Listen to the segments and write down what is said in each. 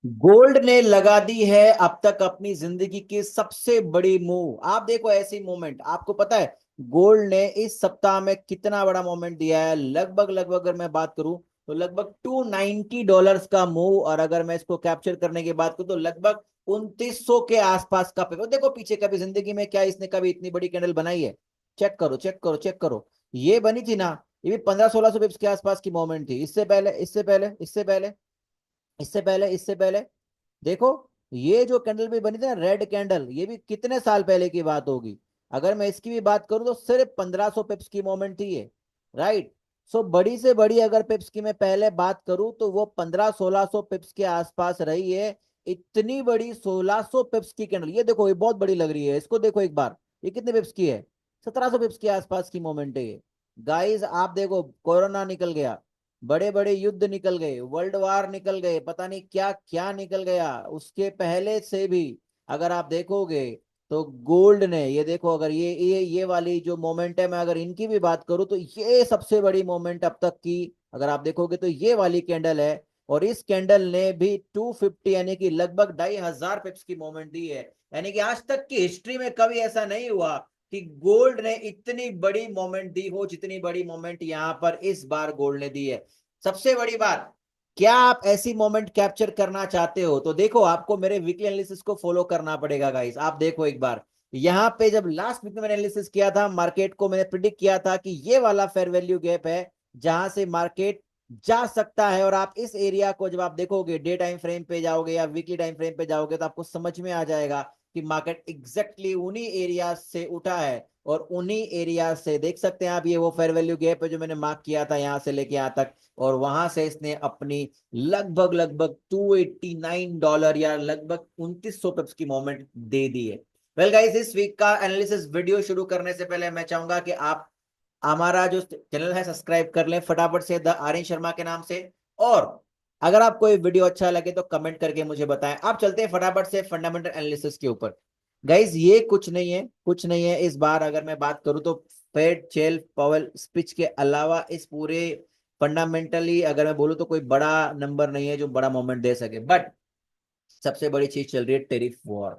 Gold ने लगा दी है अब तक अपनी जिंदगी की सबसे बड़ी मूव। आप देखो ऐसी मोमेंट, आपको पता है गोल्ड ने इस सप्ताह में कितना बड़ा मोमेंट दिया है। लगभग लगभग अगर मैं बात करूं तो लगभग $290 का मूव, और अगर मैं इसको कैप्चर करने की बात करूं तो लगभग 2900 के आसपास का पेपर। देखो पीछे कभी जिंदगी में क्या इसने कभी इतनी बड़ी कैंडल बनाई है? चेक करो चेक करो चेक करो। ये बनी थी ना, ये भी 1500-1600 पिप्स के आसपास की मोमेंट थी। इससे पहले इससे पहले इससे पहले इससे पहले देखो, ये जो कैंडल भी बनी थी ना, रेड कैंडल, ये भी कितने साल पहले की बात होगी। अगर मैं इसकी भी बात करूं तो सिर्फ 1500 पिप्स की मोमेंट थी ये। राइट। सो बड़ी से बड़ी अगर पिप्स की मैं पहले बात करूं तो वो 1500-1600 पिप्स के आसपास रही है। इतनी बड़ी 1600 पिप्स की कैंडल, ये देखो ये बहुत बड़ी लग रही है, इसको देखो एक बार। ये कितने पिप्स की है? 1700 पिप्स के आसपास की मोमेंट है ये। गाइस आप देखो, कोरोना निकल गया, बड़े बड़े युद्ध निकल गए, वर्ल्ड वार निकल गए, पता नहीं क्या क्या निकल गया उसके पहले से भी। अगर आप देखोगे तो गोल्ड ने, ये देखो, अगर ये वाली जो मोमेंट है, मैं अगर इनकी भी बात करूं तो ये सबसे बड़ी मोमेंट अब तक की। अगर आप देखोगे तो ये वाली कैंडल है, और इस कैंडल ने भी 250 यानी कि लगभग 2500 पिप्स की मोमेंट दी है। यानी कि आज तक की हिस्ट्री में कभी ऐसा नहीं हुआ कि गोल्ड ने इतनी बड़ी मोमेंट दी हो जितनी बड़ी मोमेंट यहां पर इस बार गोल्ड ने दी है। सबसे बड़ी बात, क्या आप ऐसी मोमेंट कैप्चर करना चाहते हो तो देखो, आपको मेरे वीकली एनालिसिस को फॉलो करना पड़ेगा गाइस। आप देखो एक बार, यहां पे जब लास्ट वीक में मैंने एनालिसिस किया था मार्केट को, मैंने प्रिडिक्ट किया था कि ये वाला फेयर वैल्यू गैप है जहां से मार्केट जा सकता है। और आप इस एरिया को जब आप देखोगे, डे टाइम फ्रेम पे जाओगे या वीकली टाइम फ्रेम पे जाओगे, तो आपको समझ में आ जाएगा कि मार्केट एग्जैक्टली उन्हीं एरिया से उठा है। और उन्हीं एरिया से देख सकते हैं आप, ये वो फेयर वैल्यू गैप है जो मैंने मार्क किया था यहां से लेके यहां तक। और वहां से इसने अपनी लगभग लगभग $289 या लगभग 2900 पिप्स की मोमेंट दे दी है। वेल गाइस, इस वीक का एनालिसिस वीडियो शुरू करने से पहले मैं चाहूंगा कि आप हमारा जो चैनल है सब्सक्राइब कर लें फटाफट से, द आर्यन शर्मा के नाम से। और अगर आपको ये वीडियो अच्छा लगे तो कमेंट करके मुझे बताएं। आप चलते हैं फटाफट से फंडामेंटल एनालिसिस के ऊपर। गाइज ये कुछ नहीं है, कुछ नहीं है इस बार अगर मैं बात करूं तो फेड चेल पावेल स्पीच के अलावा इस पूरे फंडामेंटली अगर मैं बोलूं तो कोई बड़ा नंबर नहीं है जो बड़ा मोमेंट दे सके। बट सबसे बड़ी चीज चल रही है टेरिफ वॉर।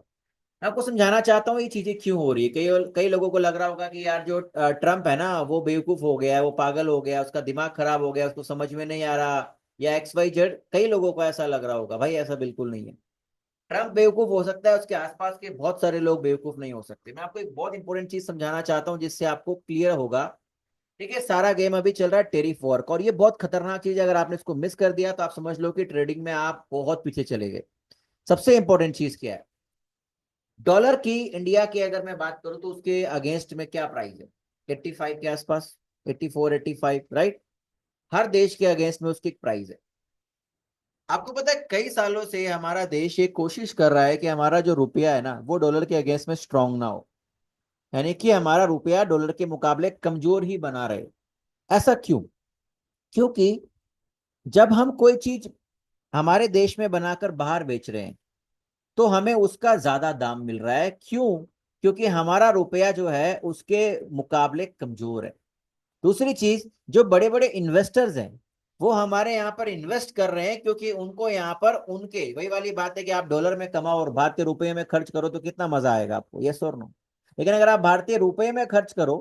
मैं आपको समझाना चाहता हूँ ये चीजें क्यों हो रही है। कई कई लोगों को लग रहा होगा कि यार जो ट्रम्प है ना वो बेवकूफ हो गया है, वो पागल हो गया, उसका दिमाग खराब हो गया, उसको समझ में नहीं आ रहा, या XYZ। कई लोगों को ऐसा लग रहा होगा, भाई ऐसा बिल्कुल नहीं है। ट्रम्प बेवकूफ हो सकता है, उसके आसपास के बहुत सारे लोग बेवकूफ नहीं हो सकते। मैं आपको एक बहुत इंपॉर्टेंट चीज समझाना चाहता हूँ जिससे आपको क्लियर होगा। ठीक है, सारा गेम अभी चल रहा है टेरिफ वॉर का, और ये बहुत खतरनाक चीज है। अगर आपने इसको मिस कर दिया तो आप समझ लो कि ट्रेडिंग में आप बहुत पीछे चले गए। सबसे इंपॉर्टेंट चीज क्या है, डॉलर की इंडिया की अगर मैं बात करूं तो उसके अगेंस्ट में क्या प्राइस है? 85 के आसपास, 84 85, राइट। हर देश के अगेंस्ट में उसकी प्राइस है। आपको पता है कई सालों से हमारा देश ये कोशिश कर रहा है कि हमारा जो रुपया है ना वो डॉलर के अगेंस्ट में स्ट्रांग ना हो, यानी कि हमारा रुपया डॉलर के मुकाबले कमजोर ही बना रहे। ऐसा क्यों? क्योंकि जब हम कोई चीज हमारे देश में बनाकर बाहर बेच रहे हैं तो हमें उसका ज्यादा दाम मिल रहा है। क्यों? क्योंकि हमारा रुपया जो है उसके मुकाबले कमजोर है। दूसरी चीज, जो बड़े बड़े इन्वेस्टर्स हैं वो हमारे यहाँ पर इन्वेस्ट कर रहे हैं क्योंकि उनको यहाँ पर उनके, वही वाली बात है कि आप डॉलर में कमाओ और भारतीय रुपए में खर्च करो तो कितना मजा आएगा आपको, यस और नो? लेकिन अगर आप भारतीय रुपए में खर्च करो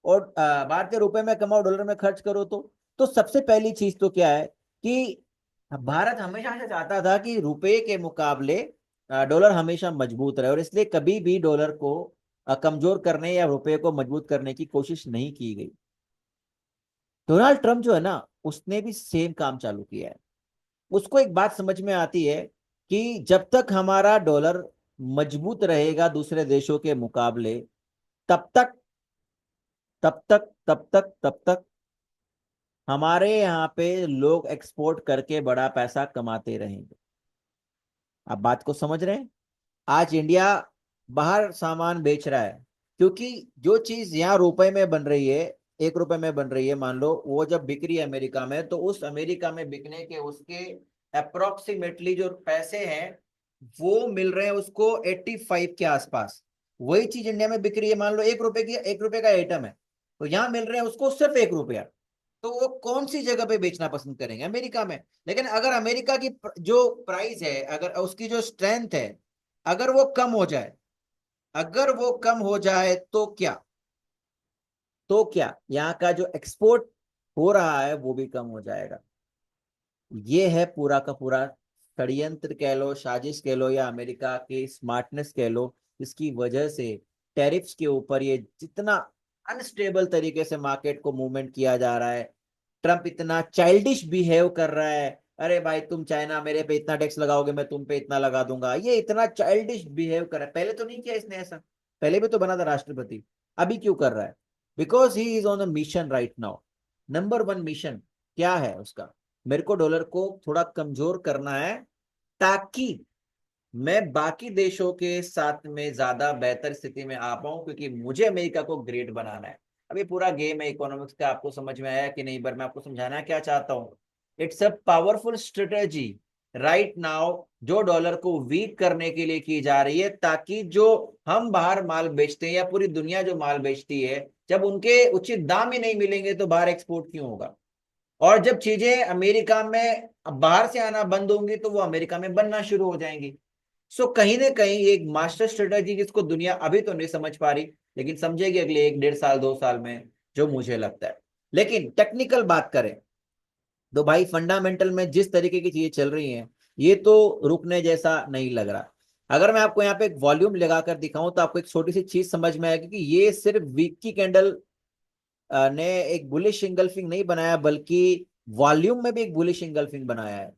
और भारतीय रुपए में कमाओ, डॉलर में खर्च करो तो सबसे पहली चीज तो क्या है कि भारत हमेशा से चाहता था कि रुपए के मुकाबले डॉलर हमेशा मजबूत रहे, और इसलिए कभी भी डॉलर को कमजोर करने या रुपए को मजबूत करने की कोशिश नहीं की गई। डोनाल्ड ट्रंप जो है ना, उसने भी सेम काम चालू किया है। उसको एक बात समझ में आती है कि जब तक हमारा डॉलर मजबूत रहेगा दूसरे देशों के मुकाबले, तब तक तब तक हमारे यहाँ पे लोग एक्सपोर्ट करके बड़ा पैसा कमाते रहेंगे। आप बात को समझ रहे हैं? आज इंडिया बाहर सामान बेच रहा है क्योंकि जो चीज यहाँ रुपए में बन रही है, 1 रुपए में बन रही है मान लो, वो जब बिक रही है अमेरिका में, तो उस अमेरिका में बिकने के उसके अप्रोक्सीमेटली जो पैसे हैं वो मिल रहे हैं उसको 85 के आसपास। वही चीज इंडिया में बिक रही है मान लो 1 रुपए की, 1 रुपए का आइटम है, तो यहाँ मिल रहे हैं उसको सिर्फ 1 रुपया। तो वो कौन सी जगह पे बेचना पसंद करेंगे? अमेरिका में। लेकिन अगर अमेरिका की जो प्राइस है, अगर उसकी जो स्ट्रेंथ है, अगर वो कम हो जाए, अगर वो कम हो जाए तो क्या, तो क्या यहाँ का जो एक्सपोर्ट हो रहा है वो भी कम हो जाएगा। ये है पूरा का पूरा षड्यंत्र कह लो, साजिश कह लो, या अमेरिका की स्मार्टनेस कह लो, इसकी वजह से टैरिफ्स के ऊपर ये जितना अनस्टेबल तरीके से मार्केट को मूवमेंट किया जा रहा है। ट्रम्प इतना चाइल्डिश बिहेव कर रहा है, अरे भाई तुम चाइना मेरे पे इतना टैक्स लगाओगे, मैं तुम पे इतना लगा दूंगा, ये इतना चाइल्डिश बिहेव कर रहा है। पहले तो नहीं किया इसने ऐसा, पहले भी तो बना था राष्ट्रपति, अभी क्यों कर रहा है? Because he is on a mission right now. Number one mission क्या है उसका? मेरे को डॉलर को थोड़ा कमजोर करना है, ताकि मैं बाकी देशों के साथ में ज्यादा बेहतर स्थिति में आ पाऊं, क्योंकि मुझे अमेरिका को ग्रेट बनाना है। अभी पूरा गेम है इकोनॉमिक्स का, आपको समझ में आया कि नहीं? पर मैं आपको समझाना क्या चाहता हूँ, it's a powerful strategy right now, जो डॉलर को वीक करने के लिए की जा रही है, ताकि जो हम बाहर माल बेचते हैं या पूरी दुनिया जो माल बेचती है, जब उनके उचित दाम ही नहीं मिलेंगे तो बाहर एक्सपोर्ट क्यों होगा? और जब चीजें अमेरिका में बाहर से आना बंद होंगी तो वो अमेरिका में बनना शुरू हो जाएंगी। सो कहीं ना कहीं एक मास्टर स्ट्रेटेजी जिसको दुनिया अभी तो नहीं समझ पा रही, लेकिन समझेगी अगले 1 1.5 साल 2 साल में, जो मुझे लगता है। लेकिन टेक्निकल बात करें तो भाई फंडामेंटल में जिस तरीके की चीजें चल रही हैं, ये तो रुकने जैसा नहीं लग रहा। अगर मैं आपको यहाँ पे एक वॉल्यूम लगाकर दिखाऊं तो आपको एक छोटी सी चीज समझ में आएगी कि ये सिर्फ वीक की कैंडल ने एक बुलिश इंगल्फिंग नहीं बनाया, बल्कि वॉल्यूम में भी एक बुलिश इंगल्फिंग बनाया है।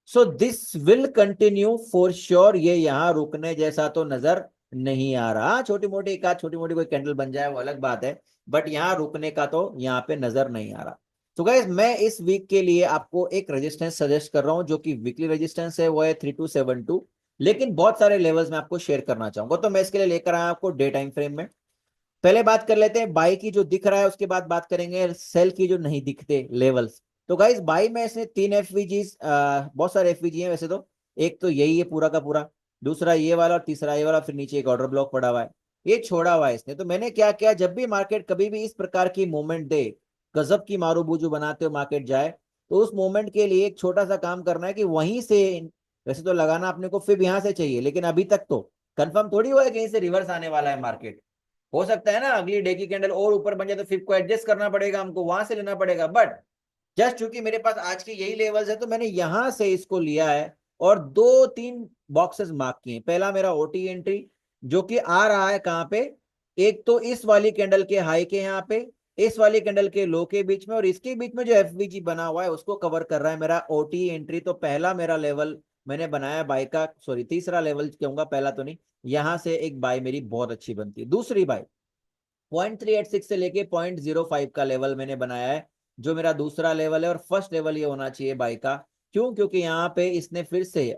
So this will continue for sure, ये यहाँ रुकने जैसा तो नजर नहीं आ रहा। छोटी मोटी एक आध छोटी मोटी कोई कैंडल बन जाए वो अलग बात है, बट यहाँ रुकने का तो यहाँ पे नजर नहीं आ रहा। तो गाइस मैं इस वीक के लिए आपको एक रेजिस्टेंस सजेस्ट कर रहा हूँ, जो कि वीकली रेजिस्टेंस है, वो है 3272। लेकिन बहुत सारे लेवल्स में आपको शेयर करना चाहूंगा, तो मैं इसके लिए लेकर आया आपको डे टाइम फ्रेम में। पहले बात कर लेते हैं बाई की जो दिख रहा है, उसके बाद बात करेंगे सेल की जो नहीं दिखते लेवल्स। तो गाइस बाई में इसने 3 एफवीजीज, बहुत सारे एफवीजी हैं वैसे तो। एक तो यही है पूरा का पूरा, दूसरा ये वाला, और तीसरा ये वाला, फिर नीचे एक ऑर्डर ब्लॉक पड़ा हुआ है। ये छोड़ा हुआ है इसने। तो मैंने क्या किया, जब भी मार्केट कभी भी इस प्रकार की मूवमेंट दे, गजब की मारू बूजू बनाते हो मार्केट जाए, तो उस मोमेंट के लिए एक छोटा सा काम करना है कि वहीं से, वैसे तो लगाना अपने को फिर यहां से चाहिए, लेकिन अभी तक तो कंफर्म थोड़ी हुआ है कहीं से रिवर्स आने वाला है मार्केट। हो सकता है ना अगली डे की कैंडल और ऊपर बन जाए तो फिर को एडजस्ट करना पड़ेगा, हमको वहां से लेना पड़ेगा। बट जस्ट चूंकि मेरे पास आज के यही लेवल्स है, तो मैंने यहां से इसको लिया है और 2 3 बॉक्सेस मार्क किए। पहला मेरा ओटी एंट्री, जो कि आ रहा है कहां पे, एक तो इस वाली कैंडल के हाई के यहाँ पे, इस वाली कैंडल के लो के बीच में, और इसके बीच में जो एफवीजी बना हुआ है उसको कवर कर रहा है मेरा ओटी एंट्री। तो पहला मेरा लेवल मैंने बनाया बाय का, सॉरी तीसरा लेवल कहूंगा, पहला तो नहीं। यहां से एक बाय मेरी बहुत अच्छी बनती है। दूसरी बाय 0.386 से लेके 0.05 का लेवल मैंने बनाया है, जो मेरा दूसरा लेवल है। और फर्स्ट लेवल ये होना चाहिए बाई का। क्यों? क्योंकि यहाँ पे इसने फिर से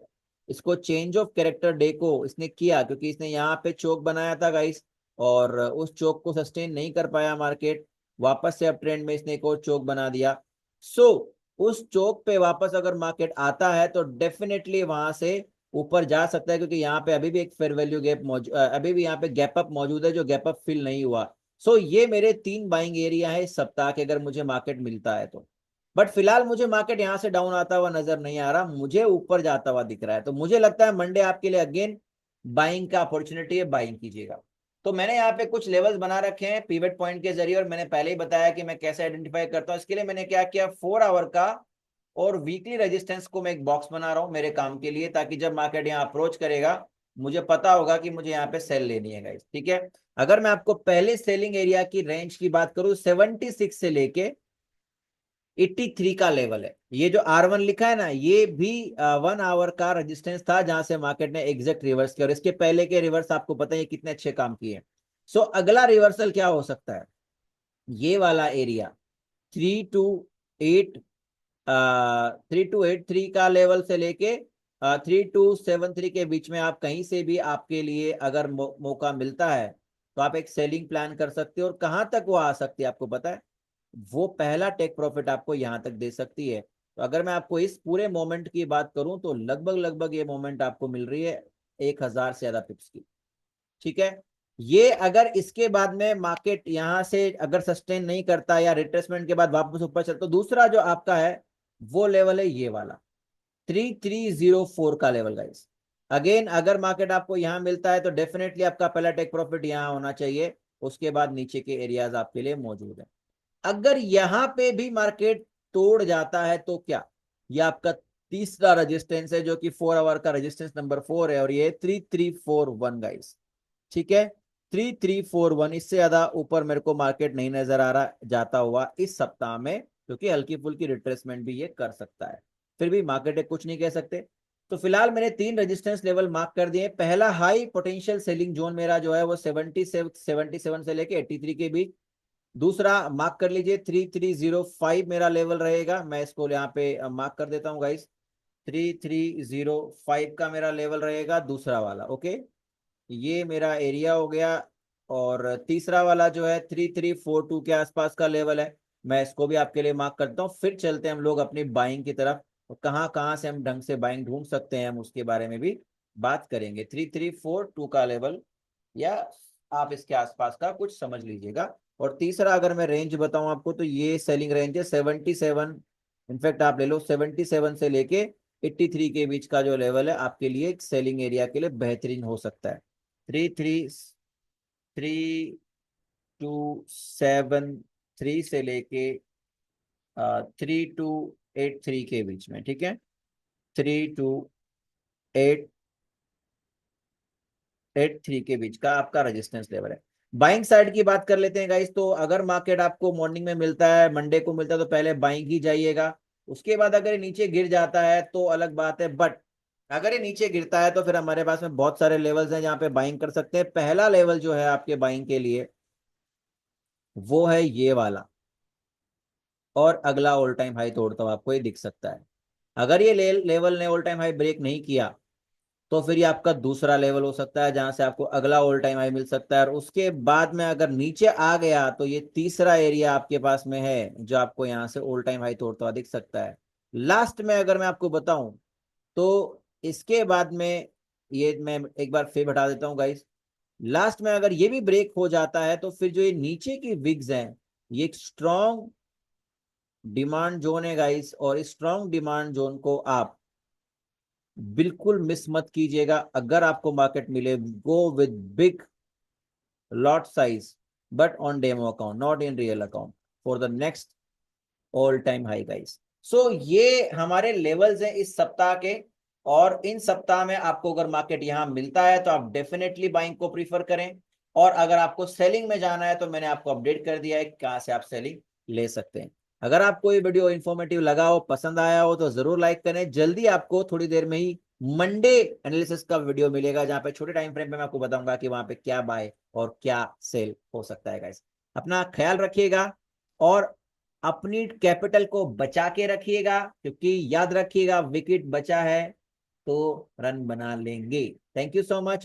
इसको चेंज ऑफ कैरेक्टर डे को इसने किया, क्योंकि इसने यहाँ पे चोक बनाया था गाइस, और उस चोक को सस्टेन नहीं कर पाया मार्केट। वापस से अप ट्रेंड में इसने एक और चोक बना दिया। सो उस चोक पे वापस अगर मार्केट आता है तो डेफिनेटली वहां से ऊपर जा सकता है, क्योंकि यहाँ पे अभी भी एक फेयर वैल्यू गैप मौजूद, अभी भी यहाँ पे गैप अप मौजूद है, जो गैप अप फिल नहीं हुआ। सो ये मेरे 3 बाइंग एरिया है इस सप्ताह के, अगर मुझे मार्केट मिलता है तो। बट फिलहाल मुझे मार्केट यहां से डाउन आता हुआ नजर नहीं आ रहा, मुझे ऊपर जाता हुआ दिख रहा है। तो मुझे लगता है मंडे आपके लिए अगेन बाइंग का अपॉर्चुनिटी है, बाइंग कीजिएगा। तो मैंने यहाँ पे कुछ लेवल्स बना रखे हैं पिवट पॉइंट के जरिए, और मैंने पहले ही बताया कि मैं कैसे आइडेंटिफाई करता हूँ। इसके लिए मैंने क्या किया, 4 आवर का और वीकली रेजिस्टेंस को मैं एक बॉक्स बना रहा हूँ मेरे काम के लिए, ताकि जब मार्केट यहाँ अप्रोच करेगा मुझे पता होगा कि मुझे यहाँ पे सेल लेनी है गाइस, ठीक है। अगर मैं आपको पहले सेलिंग एरिया की रेंज की बात करूं, 76 से लेके 83 का लेवल है। ये जो R1 लिखा है ना, ये भी 1 आवर का रेजिस्टेंस था, जहां से मार्केट ने एग्जैक्ट रिवर्स किया। और इसके पहले के रिवर्स आपको पता है कितने अच्छे काम किए। सो अगला रिवर्सल क्या हो सकता है, ये वाला एरिया 3 to 8 3283 का लेवल से लेके 3273 के बीच में, आप कहीं से भी आपके लिए अगर मौका मिलता है तो आप एक सेलिंग प्लान कर सकते हो। और कहां तक वो आ सकती है आपको पता है, वो पहला टेक प्रॉफिट आपको यहां तक दे सकती है। तो अगर मैं आपको इस पूरे मोमेंट की बात करूं तो लगभग लगभग ये मोमेंट आपको मिल रही है 1000 से ज्यादा पिप्स की, ठीक है। ये अगर इसके बाद में मार्केट यहां से अगर सस्टेन नहीं करता या रिट्रेसमेंट के बाद वापस ऊपर चल, तो दूसरा जो आपका है वो लेवल है ये वाला 3304 का लेवल गाइस। अगेन अगर मार्केट आपको यहां मिलता है तो डेफिनेटली आपका पहला टेक प्रॉफिट यहां होना चाहिए, उसके बाद नीचे के एरियाज आपके लिए मौजूद है। अगर यहां पे भी मार्केट तोड़ जाता है तो क्या, ये आपका तीसरा रेजिस्टेंस है जो कि 4 आवर का रेजिस्टेंस नंबर 4 है, और ये 3341 गाइस। ठीक है, 3341, इससे ज्यादा ऊपर मेरे को मार्केट नहीं नजर आ रहा जाता हुआ इस सप्ताह में, क्योंकि हल्की फुल्की रिट्रेसमेंट भी ये कर सकता है। फिर भी मार्केट कुछ नहीं कह सकते। तो फिलहाल मैंने 3 रेजिस्टेंस लेवल मार्क कर दिए। पहला हाई पोटेंशियल सेलिंग जोन मेरा जो है वो 77 से लेके 83 के बीच। दूसरा मार्क कर लीजिए 3305 मेरा लेवल रहेगा, मैं इसको यहाँ पे मार्क कर देता हूँ गाइस। 3305 का मेरा लेवल रहेगा दूसरा वाला, ओके, ये मेरा एरिया हो गया। और तीसरा वाला जो है 3342 के आसपास का लेवल है, मैं इसको भी आपके लिए मार्क करता हूँ। फिर चलते हैं हम लोग अपनी बाइंग की तरफ, और कहाँ कहाँ से हम ढंग से बाइंग ढूंढ सकते हैं हम उसके बारे में भी बात करेंगे। 3342 का लेवल, या आप इसके आसपास का कुछ समझ लीजिएगा। और तीसरा अगर मैं रेंज बताऊं आपको तो ये सेलिंग रेंज है 77, इनफैक्ट आप ले लो 77 से लेके 83 के बीच का जो लेवल है आपके लिए एक सेलिंग एरिया के लिए बेहतरीन हो सकता है। 3273 से लेके 3283 के बीच में, ठीक है, 3283 के बीच का आपका रेजिस्टेंस लेवल है। बाइंग साइड की बात कर लेते हैं गाइस। तो अगर मार्केट आपको मॉर्निंग में मिलता है, मंडे को मिलता है, तो पहले बाइंग ही जाइएगा। उसके बाद अगर ये नीचे गिर जाता है तो अलग बात है, बट अगर ये नीचे गिरता है तो फिर हमारे पास में बहुत सारे लेवल्स हैं जहाँ पे बाइंग कर सकते हैं। पहला लेवल जो है आपके बाइंग के लिए वो है ये वाला, और अगला ऑल टाइम हाई तोड़ता हुआ आपको ये दिख सकता है। अगर ये लेवल ने ऑल टाइम हाई ब्रेक नहीं किया तो फिर ये आपका दूसरा लेवल हो सकता है जहां से आपको अगला ऑल टाइम हाई मिल सकता है। और उसके बाद में अगर नीचे आ गया तो ये तीसरा एरिया आपके पास में है जो आपको यहाँ से ऑल टाइम हाई तोड़ता हुआ दिख सकता है। लास्ट में अगर मैं आपको बताऊं तो इसके बाद में, ये मैं एक बार फिर बता देता हूँ गाइस, लास्ट में अगर ये भी ब्रेक हो जाता है तो फिर जो ये नीचे की विग्स हैं ये एक स्ट्रॉन्ग डिमांड जोन है गाइस, और इस स्ट्रॉन्ग डिमांड जोन को आप बिल्कुल मिस मत कीजिएगा। अगर आपको मार्केट मिले, go with big lot size, but on demo account, not in real account, for the next all time high guys. So ये हमारे लेवल्स हैं इस सप्ताह के। और इन सप्ताह में आपको अगर मार्केट यहां मिलता है तो आप डेफिनेटली बाइंग को प्रीफर करें। और अगर आपको सेलिंग में जाना है तो मैंने आपको अपडेट कर दिया है कहां से आप सेलिंग ले सकते हैं। अगर आपको ये वीडियो इंफॉर्मेटिव लगा हो, पसंद आया हो, तो जरूर लाइक करें। जल्दी आपको थोड़ी देर में ही मंडे एनालिसिस का वीडियो मिलेगा जहां पे छोटे टाइम फ्रेम में मैं आपको बताऊंगा कि वहां पे क्या बाय और क्या सेल हो सकता है गाइस। अपना ख्याल रखिएगा और अपनी कैपिटल को बचा के रखिएगा, क्योंकि याद रखिएगा विकेट बचा है तो रन बना लेंगे। Thank you so much.